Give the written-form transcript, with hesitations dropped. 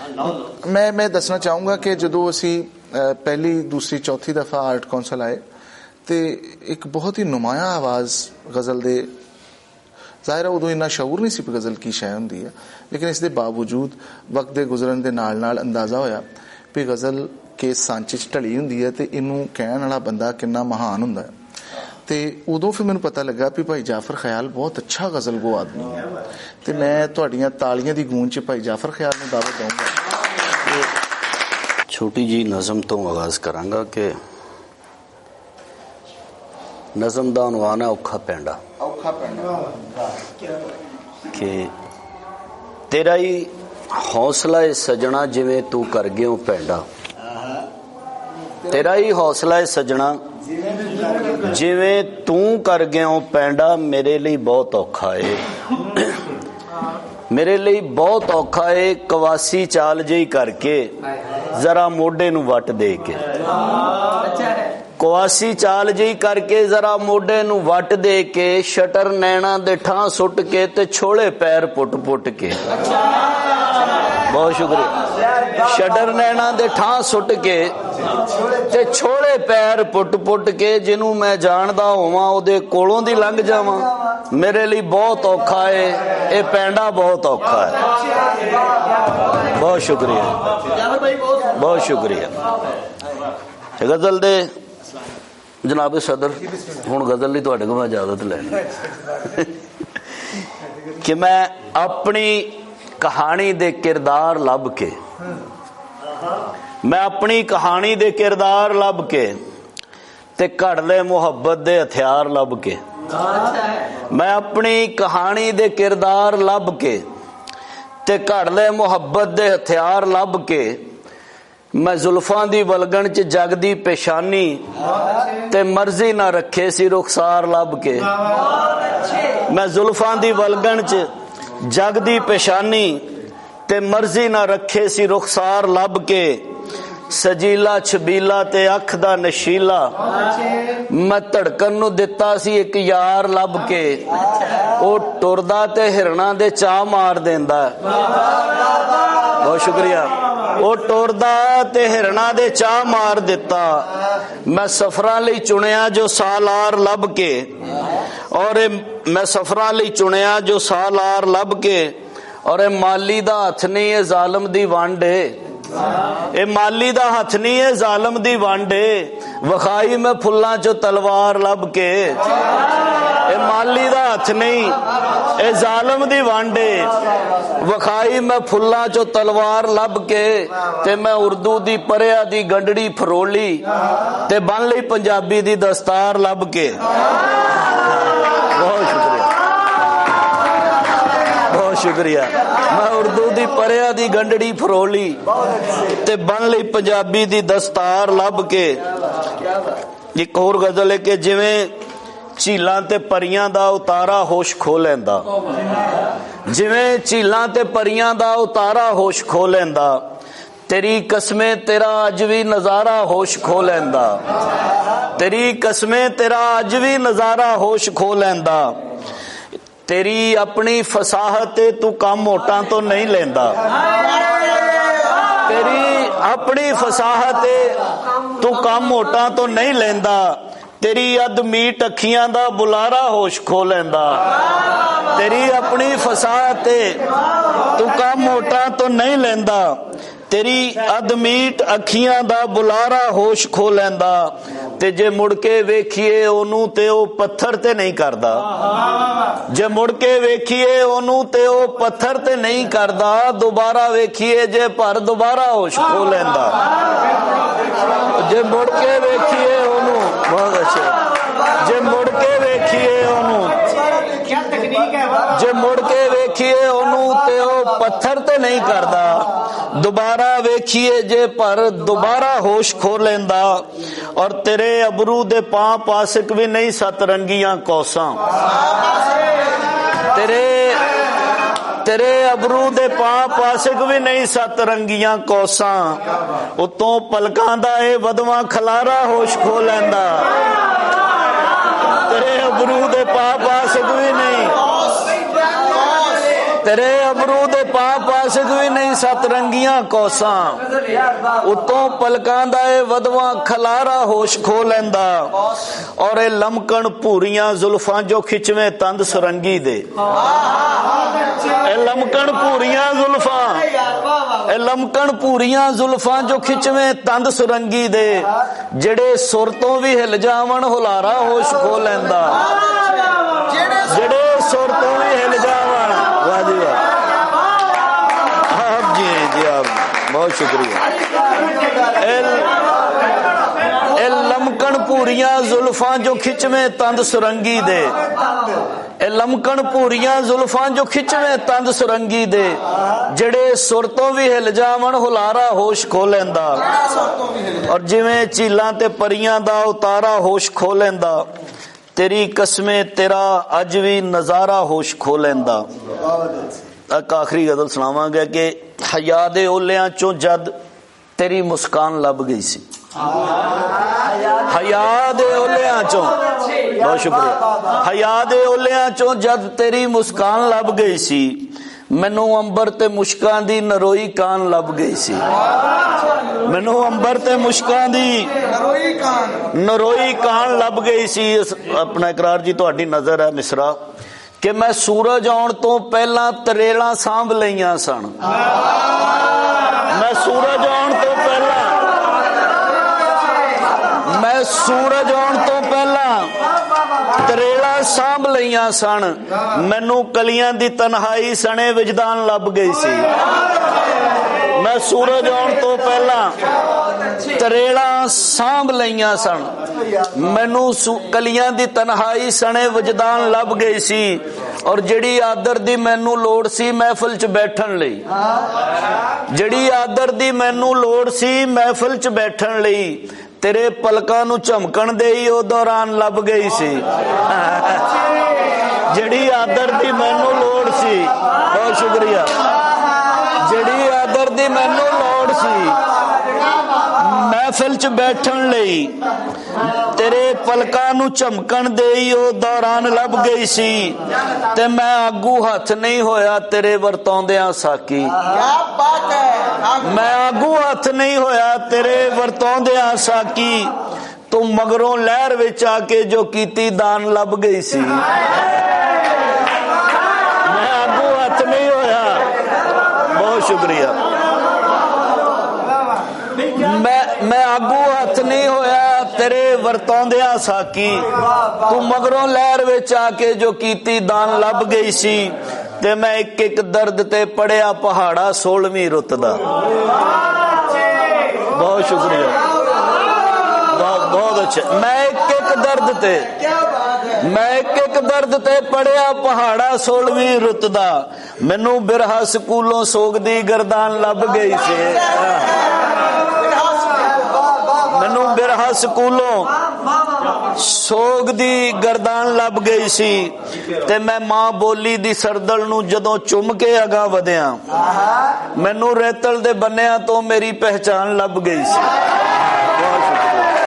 मैं दसना चाहूँगा कि जो असी पहली दूसरी चौथी दफ़ा आर्ट कौंसल आए तो एक बहुत ही नुमाया आवाज़ गज़ल दे, ज़ाहिर है उदों इन्ना शऊर नहीं सी गज़ल की शै हुंदी है, लेकिन इसके बावजूद वक्त के गुजरन के नाल नाल अंदाज़ा होया भी गज़ल के सांचे च ढली हुंदी है तो इनू कहण वाला बंदा कितना महान हुंदा है। तो उदों फिर मैनूं पता लगा भी भाई जाफर ख्याल बहुत अच्छा गज़ल गो आदमी है। तो मैं तुहाड़ियां तालियां दी गूंज च भाई जाफर ख्याल नूं दावत दूंगा। छोटी जी नज़म तो आगाज़ करांगा कि नज़म दा उनवान है औखा पैंडा। कि तेरा ही हौसला है सजना जिवें तू कर गयो पैंडा, तेरा ही हौसला है सजना जिवें तू कर गयो पैंडा, मेरे लिए बहुत औखा है, मेरे लिए बहुत औखा है, कवासी चाल जी करके जरा मोढे नूं वट दे के, कवासी चाल जी करके जरा मोढे नूं वट दे के, शटर नैना दे ठां सुट के ते छोड़े पैर पुट पुट के। बहुत शुक्रिया। शटर नैना दे ठां सुट के ते छोड़े पैर पुट पुट के, जिन्हों मैं जानदा होवां ओदे कोलों दी लंघ जावां, मेरे लिए बहुत औखा है, ये पैंडा बहुत औखा है। बहुत शुक्रिया, बहुत शुक्रिया। गज़ल दे जनाब सदर हुण गज़ल लई तुहाडे कोलों इजाजत लैनी कि मैं अपनी कहानी दे किरदार लभ के, मैं अपनी कहानी दे किरदार लभ के ते घड़ले मुहब्बत दे हथियार लभ के, मैं अपनी कहानी दे किरदार लभ के ते घड़ले मुहब्बत दे हथियार लभ के, मैं जुल्फां दी वलगन च जगदी पेशानी ते मर्जी ना रखे सी रुखसार लभ के, मैं जुल्फां दी वलगन च जगदी पेशानी ते मर्जी ना रखे सी रुखसार लभ के, सजीला छबीला ते अख दा नशीला, मैं धड़कन नूं दिता सी एक यार लभ के, ओ टुरदा ते हिरना दे चा मार देंदा। बहुत शुक्रिया। ओ टुरदा ते हिरना दे चा मार दिता, मैं सफरां लई चुनिया जो सालार लभ के, और मैं सफरां लई चुनिया जो सालार लभ के, और माली दा हथ नहीं है जालम दी वंड है, ए माली दा हथ नहीं है जालम दी वांडे, वखाई मैं फुल्लां चो तलवार लब के, ए माली दा हथ नहीं ए जालम दी वांडे, वखाई मैं फुल्लां चो तलवार लब के, ते मैं उर्दू दी परिया दी गंडड़ी फरोली, ते बन लई पंजाबी दी दस्तार लब के। बहुत शुक्रिया, बहुत शुक्रिया। मैं उर्दू दी परिया दी गंडड़ी फरोली ते बन लई पंजाबी दी दस्तार लब के। एक होर गजल है कि जिवें झीलां ते परियां दा उतारा होश खो लैंदा, जिवें झीलां ते परियां दा उतारा होश खो लैंदा, तेरी कसमें तेरा अज भी नजारा होश खो लैंदा, तेरी कसमें तेरा अज भी नजारा होश खो लैंदा, तेरी अपनी फसाहत तू कम मोटा तो नहीं लेंदा, तेरी अपनी फसाहत तू कम मोटा तो नहीं लेंदा, तेरी अध मीट अखियां दा बुलारा होश खो लैंदा, तेरी अपनी फसाहत तू कम मोटा तो नहीं लेंदा, तेरी अध मीट अखियां दा बुलारा होश खो लैंदा, ते जे मुड़ के वेखिए ओनू ते ओ पत्थर ते नहीं करदा, जे मुड़ के वेखिए ओनू ते ओ पत्थर ते नहीं करदा, दोबारा वेखिए जे पर दोबारा होश खो लैंदा, जे मुड़ के वेखिए ओनू, बहुत अच्छे, जे मुड़ के वेखिए ओनू, जे मुड़ के वेखिए ओनू ते ओ पत्थर ते नहीं करदा, दोबारा वेखिए जे पर दोबारा होश खो लेंदा, और तेरे अबरू दे पां पासिक भी नहीं सतरंगियां कौसां, तेरे अबरू दे पां पासिक भी नहीं सतरंगियां कौसां, उतों पलकां दा ए वधवा खलारा होश खो लेंदा, तेरे अबरू दे पां पासिक भी नहीं, तेरे अबरू दे पां ਪਾਸ਼ਕ ਵੀ ਨਹੀਂ ਸਤਰੰਗੀਆਂ ਕੌਸਾਂ, ਉਤੋਂ ਪਲਕਾਂ ਦਾ ਇਹ ਵਦਵਾ ਖਲਾਰਾ ਹੋਸ਼ ਖੋ ਲੈਂਦਾ। ਔਰ ਇਹ ਲਮਕਣ ਭੂਰੀਆਂ ਜ਼ੁਲਫਾਂ ਜੋ ਖਿੱਚਵੇਂ ਤੰਦ ਸੁਰੰਗੀ ਦੇ, ਇਹ ਲਮਕਣ ਭੂਰੀਆਂ ਜ਼ੁਲਫਾਂ, ਇਹ ਲਮਕਣ ਭੂਰੀਆਂ ਜ਼ੁਲਫਾਂ ਜੋ ਖਿੱਚਵੇਂ ਤੰਦ ਸੁਰੰਗੀ ਦੇ, ਜਿਹੜੇ ਸੁਰ ਤੋਂ ਵੀ ਹਿਲ ਜਾਵਣ ਹੁਲਾਰਾ ਹੋਸ਼ ਖੋ ਲੈਂਦਾ, ਜਿਹੜੇ ਸੁਰ ਤੋਂ ਵੀ ਹਿਲ ਜਾਵਣ। ਵਾਹ ਜੀ ਵਾਹ, ਆਪ ਜੀ जी आप बहुत शुक्रिया। ਇਹ ਲਮਕਣ ਭੂਰੀਆਂ ਜ਼ੁਲਫਾਂ ਜੋ ਖਿੱਚਵੇਂ ਤੰਦ ਸੁਰੰਗੀ ਦੇ, ਇਹ ਲਮਕਣ ਭੂਰੀਆਂ ਜ਼ੁਲਫਾਂ ਜੋ ਖਿੱਚਵੇਂ ਤੰਦ ਸੁਰੰਗੀ ਦੇ, ਜਿਹੜੇ ਸੁਰ ਤੋਂ ਵੀ ਹਿਲ ਜਾਵਣ ਹੁਲਾਰਾ ਹੋਸ਼ ਖੋ ਲੈਂਦਾ। ਔਰ ਜਿਵੇਂ ਝੀਲਾਂ ਤੇ ਪਰੀਆਂ ਦਾ ਉਤਾਰਾ ਹੋਸ਼ ਖੋ ਲੈਂਦਾ, ਤੇਰੀ ਕਸਮੇ ਤੇਰਾ ਅੱਜ ਵੀ ਨਜ਼ਾਰਾ ਹੋਸ਼ ਖੋ ਲੈਂਦਾ। ਇੱਕ ਆਖਰੀ ਗਜ਼ਲ ਸੁਣਾਵਾਂਗੇ ਕਿ ਹਯਾ ਦੇ ਓਲਿਆਂ ਚੋਂ ਜਦ ਤੇਰੀ ਮੁਸਕਾਨ ਲੱਭ ਗਈ ਸੀ, ਹਯਾ ਦੇ ਓਲਿਆਂ ਚੋਂ, ਬਹੁਤ ਸ਼ੁਕਰੀਆ, ਹਯਾ ਦੇ ਓਲਿਆਂ ਚੋਂ ਜਦ ਤੇਰੀ ਮੁਸਕਾਨ ਲੱਭ ਗਈ ਸੀ, ਮੈਨੂੰ ਅੰਬਰ ਤੇ ਮੁਸ਼ਕਾਂ ਦੀ ਨਰੋਈ ਕਾਨ ਲੱਭ ਗਈ ਸੀ, ਮੈਨੂੰ ਅੰਬਰ ਤੇ ਮੁਸ਼ਕਾਂ ਦੀ ਨਰੋਈ ਕਾਨ ਲੱਭ ਗਈ ਸੀ। ਆਪਣਾ ਇਕਰਾਰ ਜੀ ਤੁਹਾਡੀ ਨਜ਼ਰ ਹੈ ਮਿਸਰਾ ਕਿ ਮੈਂ ਸੂਰਜ ਆਉਣ ਤੋਂ ਪਹਿਲਾਂ ਤਰੇਲਾਂ ਸਾਂਭ ਲਈਆਂ ਸਨ, ਮੈਂ ਸੂਰਜ ਆਉਣ ਤੋਂ ਪਹਿਲਾਂ, ਮੈਂ ਸੂਰਜ ਆਉਣ ਤੋਂ ਪਹਿਲਾਂ ਤਰੇਲਾਂ ਸਾਂਭ ਲਈਆਂ ਸਨ, ਮੈਨੂੰ ਕਲੀਆਂ ਦੀ ਤਨਹਾਈ ਸਣੇ ਵਿਜਦਾਨ ਲੱਭ ਗਈ ਸੀ, ਮੈਂ ਸੂਰਜ ਆਉਣ ਤੋਂ ਪਹਿਲਾਂ ਤਰੇਲਾਂ ਸਾਂਭ ਲਈਆਂ ਸਨ, ਮੈਨੂੰ ਕਲੀਆਂ ਦੀ ਤਨਹਾਈ ਸਣੇ ਵਿਜਦਾਨ ਲੱਭ ਗਈ ਸੀ। ਔਰ ਜਿਹੜੀ ਆਦਰ ਦੀ ਮੈਨੂੰ ਲੋੜ ਸੀ ਮਹਿਫਿਲ 'ਚ ਬੈਠਣ ਲਈ, ਜਿਹੜੀ ਆਦਰ ਦੀ ਮੈਨੂੰ ਲੋੜ ਸੀ ਮਹਿਫਿਲ 'ਚ ਬੈਠਣ ਲਈ, ਤੇਰੇ ਪਲਕਾਂ ਨੂੰ ਝਮਕਣ ਦੇ ਹੀ ਉਹ ਦੌਰਾਨ ਲੱਭ ਗਈ ਸੀ, ਜਿਹੜੀ ਆਦਰ ਦੀ ਮੈਨੂੰ ਲੋੜ ਸੀ, ਬਹੁਤ ਸ਼ੁਕਰੀਆ, ਜਿਹੜੀ ਆਦਰ ਦੀ ਮੈਨੂੰ ਲੋੜ ਸੀ ਮਹਿਫਿਲ 'ਚ ਬੈਠਣ ਲਈ, ਤੇਰੇ ਪਲਕਾਂ ਨੂੰ ਝਮਕਣ ਦੇ ਹੀ ਉਹ ਦੌਰਾਨ ਲੱਭ ਗਈ ਸੀ। ਤੇ ਮੈਂ ਆਗੂ ਹੱਥ ਨਹੀਂ ਹੋਇਆ ਤੇਰੇ ਵਰਤਾਉਂਦਿਆਂ ਸਾਕੀ, ਮੈਂ ਆਗੂ ਹੱਥ ਨਹੀਂ ਹੋਇਆ ਤੇਰੇ ਵਰਤਾਉਂਦਿਆਂ ਸਾਕੀ, ਤੂੰ ਮਗਰੋਂ ਲਹਿਰ ਵਿੱਚ ਆ ਕੇ ਜੋ ਕੀਤੀ ਦਾਨ ਲੱਭ ਗਈ ਸੀ, ਮੈਂ ਆਗੂ ਹੱਥ ਨਹੀਂ ਹੋਇਆ, ਬਹੁਤ ਸ਼ੁਕਰੀਆ, ਮੈਂ ਆਗੂ ਹੱਥ ਨਹੀਂ ਹੋਇਆ ਤੇਰੇ ਵਰਤਾਉਂਦਿਆਂ ਸਾਕੀ, ਤੂੰ ਮਗਰੋਂ ਲਹਿਰ ਵਿੱਚ ਆ ਕੇ ਜੋ ਕੀਤੀ ਦਾਨ ਲੱਭ ਗਈ ਸੀ। ਤੇ ਮੈਂ ਇੱਕ ਇੱਕ ਦਰਦ ਤੇ ਪੜਿਆ ਪਹਾੜਾ 16ਵੀਂ ਰੁੱਤ ਦਾ, ਬਹੁਤ ਸ਼ੁਕਰੀਆ, ਬਹੁਤ ਅੱਛਾ, ਮੈਂ ਇੱਕ ਇੱਕ ਦਰਦ ਤੇ, ਮੈਂ ਇੱਕ ਇੱਕ ਦਰਦ ਤੇ ਪੜਿਆ ਪਹਾੜਾ 16ਵੀਂ ਰੁੱਤ ਦਾ, ਮੈਨੂੰ ਬਿਰਹਾ ਸਕੂਲੋਂ ਸੋਗ ਦੀ ਗਰਦਾਨ ਲੱਭ ਗਈ ਸੀ, ਮੈਨੂੰ ਬਿਰਹਾ ਸਕੂਲੋਂ ਸੋਗ ਦੀ ਗਰਦਾਨ ਲੱਭ ਗਈ ਸੀ। ਤੇ ਮੈਂ ਮਾਂ ਬੋਲੀ ਦੀ ਸਰਦਲ ਨੂੰ ਜਦੋਂ ਚੁੰਮ ਕੇ ਅਗਾਂਹ ਵਧਿਆ, ਮੈਨੂੰ ਰੇਤਲ ਦੇ ਬੰਨਿਆਂ ਤੋਂ ਮੇਰੀ ਪਹਿਚਾਨ ਲੱਭ ਗਈ ਸੀ।